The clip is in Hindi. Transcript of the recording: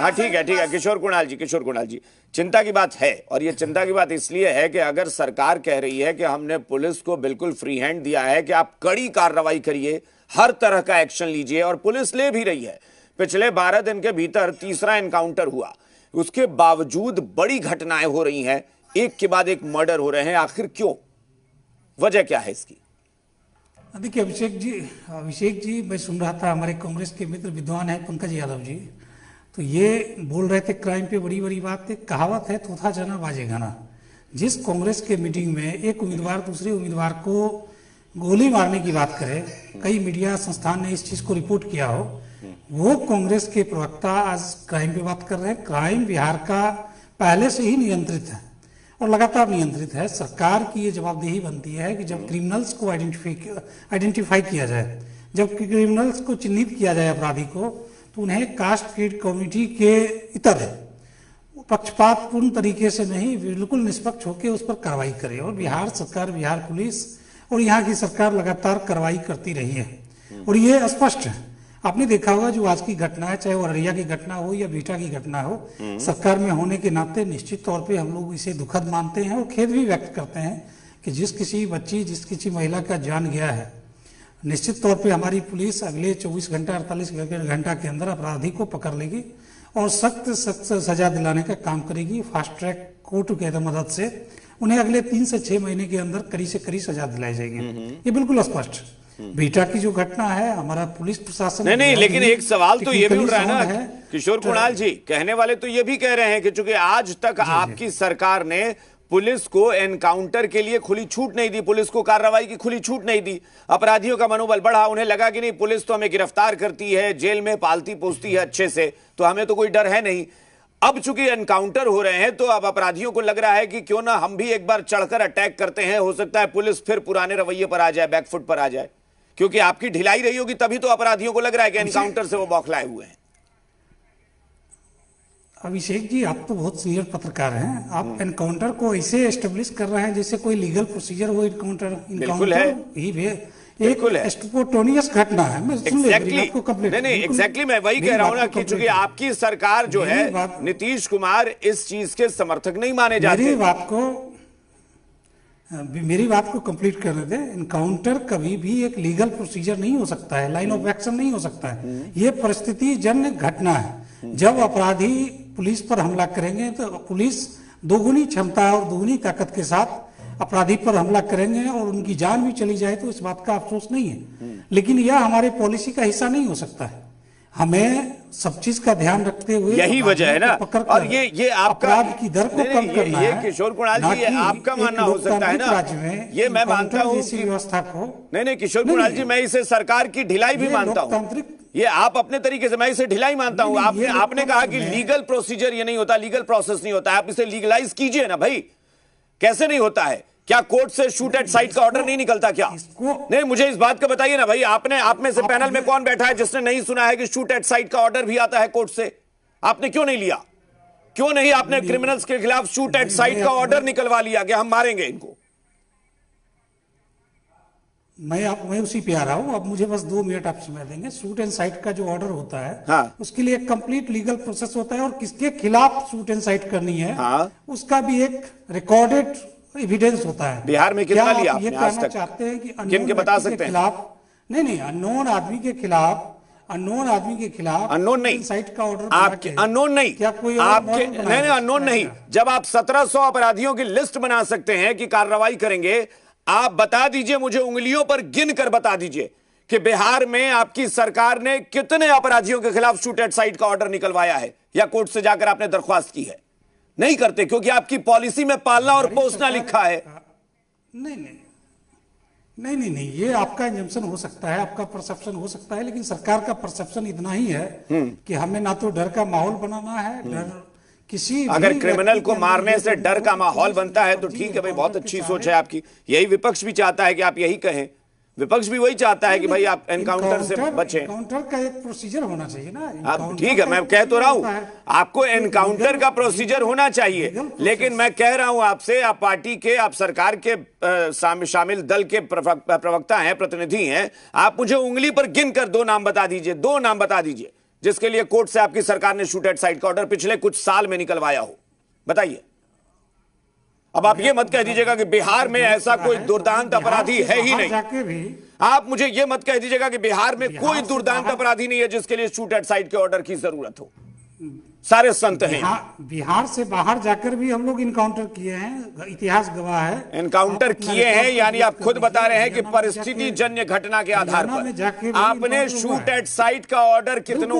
हाँ ठीक है किशोर कुणाल जी, चिंता की बात है। और ये चिंता की बात इसलिए है कि अगर सरकार कह रही है कि हमने पुलिस को बिल्कुल फ्री हैंड दिया है कि आप कड़ी कार्रवाई करिए, हर तरह का एक्शन लीजिए, और पुलिस ले भी रही है। पिछले 12 दिन के भीतर तीसरा एनकाउंटर हुआ, उसके बावजूद बड़ी घटनाएं हो रही हैं, एक के बाद एक मर्डर हो रहे हैं। आखिर क्यों, वजह क्या है इसकी? देखिए अभिषेक जी मैं सुन रहा था, हमारे कांग्रेस के मित्र विद्वान हैं पंकज यादव जी, तो ये बोल रहे थे क्राइम पे बड़ी बड़ी बात है। कहावत है थोथा जना बाजे गाना। जिस कांग्रेस के मीटिंग में एक उम्मीदवार दूसरे उम्मीदवार को गोली मारने की बात करे, कई मीडिया संस्थान ने इस चीज को रिपोर्ट किया हो, वो कांग्रेस के प्रवक्ता आज क्राइम पे बात कर रहे हैं। क्राइम बिहार का पहले से ही नियंत्रित है और लगातार नियंत्रित है। सरकार की ये जवाबदेही बनती है कि जब क्रिमिनल्स को आइडेंटिफाई किया जाए, जब क्रिमिनल्स को चिन्हित किया जाए अपराधी को, तो उन्हें कास्ट फीड कम्युनिटी के इतर पक्षपातपूर्ण तरीके से नहीं, बिल्कुल निष्पक्ष होकर उस पर कार्रवाई करे। और बिहार सरकार, बिहार पुलिस और यहाँ की सरकार लगातार कार्रवाई करती रही है और ये स्पष्ट है। आपने देखा होगा जो आज की घटना है, चाहे वो अररिया की घटना हो या बिहटा की घटना हो, सरकार में होने के नाते निश्चित तौर पे हम लोग इसे दुखद मानते हैं और खेद भी व्यक्त करते हैं कि जिस किसी बच्ची, जिस किसी महिला का जान गया है, निश्चित तौर पे हमारी पुलिस अगले 24 घंटा 48 घंटा के अंदर अपराधी को पकड़ लेगी और सख्त सजा दिलाने का काम करेगी। फास्ट ट्रैक कोर्ट की मदद से उन्हें अगले 3 से 6 महीने के अंदर कड़ी से कड़ी सजा दिलाई जाएगी। ये बिल्कुल स्पष्ट। बीटा की जो घटना है, हमारा पुलिस प्रशासन नहीं, लेकिन एक सवाल तो ये भी उठ रहा है ना किशोर कुणाल जी, कहने वाले तो ये भी कह रहे हैं कि चूंकि आज तक आपकी सरकार ने पुलिस को एनकाउंटर के लिए खुली छूट नहीं दी, पुलिस को कार्रवाई की खुली छूट नहीं दी, अपराधियों का मनोबल बढ़ा, उन्हें लगा कि नहीं पुलिस तो हमें गिरफ्तार करती है, जेल में पालती पोसती है अच्छे से, तो हमें तो कोई डर है नहीं। अब चूंकि एनकाउंटर हो रहे हैं तो अब अपराधियों को लग रहा है कि क्यों ना हम भी एक बार चढ़कर अटैक करते हैं, हो सकता है पुलिस फिर पुराने रवैये पर आ जाए, बैकफुट पर आ जाए, क्योंकि आपकी ढिलाई रही होगी तभी तो अपराधियों को लग रहा है कि एनकाउंटर से वो बौखलाए हुए हैं। अभिषेक जी, आप तो बहुत सीनियर पत्रकार हैं, आप एनकाउंटर को ऐसे एस्टेब्लिश कर रहे हैं जैसे कोई लीगल प्रोसीजर हो। बिल्कुल है, एक स्पोर्टेनियस घटना है। मैं एग्जैक्टली मैं वही कह रहा हूं ना कि चूंकि आपकी सरकार जो है, नीतीश कुमार इस चीज के समर्थक नहीं माने जाते। मेरी बात को कंप्लीट करने दें। एनकाउंटर कभी भी एक लीगल प्रोसीजर नहीं हो सकता है, लाइन ऑफ एक्शन नहीं हो सकता है। ये परिस्थिति जन्य घटना है। जब अपराधी पुलिस पर हमला करेंगे तो पुलिस दोगुनी क्षमता और दोगुनी ताकत के साथ अपराधी पर हमला करेंगे और उनकी जान भी चली जाए तो इस बात का अफसोस नहीं है, लेकिन यह हमारे पॉलिसी का हिस्सा नहीं हो सकता है। हमें सब चीज का ध्यान रखते हुए यही वजह है ना। और ये आपका अपराध की दर को कम करना है। ये किशोर कुणाल जी, ये आपका मानना हो सकता है ना, ये मैं मानता हूँ व्यवस्था को। नहीं किशोर कुणाल जी, मैं इसे सरकार की ढिलाई भी मानता हूँ। ये आप अपने तरीके से, मैं इसे ढिलाई मानता हूं। आपने कहा कि लीगल प्रोसीजर ये नहीं होता, लीगल प्रोसेस नहीं होता है, आप इसे लीगलाइज कीजिए ना भाई। कैसे नहीं होता है? क्या कोर्ट से शूट एट साइट का ऑर्डर नहीं निकलता क्या? नहीं, मुझे इस बात का बताइए ना भाई। आप में से पैनल में कौन बैठा है जिसने नहीं सुना है कि शूट एट साइट का ऑर्डर भी आता है कोर्ट से? आपने क्यों नहीं लिया? क्यों नहीं आपने क्रिमिनल्स के खिलाफ शूट एट साइट का ऑर्डर निकलवा लिया कि हम मारेंगे इनको? मैं उसी पे आ रहा हूं। अब मुझे बस 2 मिनट आप समय देंगे। शूट एंड साइट का जो ऑर्डर होता है, हाँ, उसके लिए एक कंप्लीट लीगल प्रोसेस होता है और किसके खिलाफ शूट एंड साइट करनी है, हाँ, उसका भी एक रिकॉर्डेड एविडेंस होता है। बिहार में कितना लिया आपने आज तक? चाहते हैं कि किन के बता सकते हैं? नहीं, अननोन आदमी के खिलाफ अननोन नहीं, साइट का ऑर्डर आपके अननोन नहीं, क्या कोई आपके नहीं अननोन नहीं। जब आप 1700 अपराधियों की लिस्ट बना सकते हैं कि कार्रवाई करेंगे, आप बता दीजिए मुझे, उंगलियों पर गिन कर बता दीजिए कि बिहार में आपकी सरकार ने कितने अपराधियों के खिलाफ शूट एट साइट का ऑर्डर निकलवाया है या कोर्ट से जाकर आपने दरख्वास्त की है। नहीं करते क्योंकि आपकी पॉलिसी में पालना और पोसना लिखा है। नहीं, ये आपका इंजम्पशन हो सकता है, आपका परसेप्शन हो सकता है, लेकिन सरकार का परसेप्शन इतना ही है कि हमें ना तो डर का माहौल बनाना है, डर किसी अगर क्रिमिनल को मारने से डर का माहौल बनता है तो ठीक है भाई, बहुत अच्छी सोच है आपकी। यही विपक्ष भी चाहता है कि आप यही कहें। विपक्ष भी वही चाहता है कि भाई आप एनकाउंटर से बचें। एनकाउंटर का एक प्रोसीजर होना चाहिए ना। आप ठीक है, मैं कह तो रहा हूं आपको एनकाउंटर का प्रोसीजर होना चाहिए, लेकिन मैं कह रहा हूं आपसे, आप पार्टी के, आप सरकार के शामिल दल के प्रवक्ता हैं, प्रतिनिधि हैं, आप मुझे उंगली पर गिनकर 2 नाम बता दीजिए, 2 नाम बता दीजिए जिसके लिए कोर्ट से आपकी सरकार ने शूट एट साइट का ऑर्डर पिछले कुछ साल में निकलवाया हो? बताइए। अब आप ये मत कह दीजिएगा कि बिहार में ऐसा कोई दुर्दांत अपराधी है ही नहीं। जाके भी आप मुझे ये मत कह दीजिएगा कि बिहार में कोई दुर्दांत अपराधी नहीं है जिसके लिए शूट एट साइट के ऑर्डर की जरूरत हो। सारे संत हैं। बिहार से बाहर जाकर भी हम लोग इनकाउंटर किए हैं, इतिहास गवाह है। एनकाउंटर किए हैं यानी आप खुद बता रहे हैं कि परिस्थिति जन्य घटना के आधार पर आपने शूट एट साइट का ऑर्डर कितनों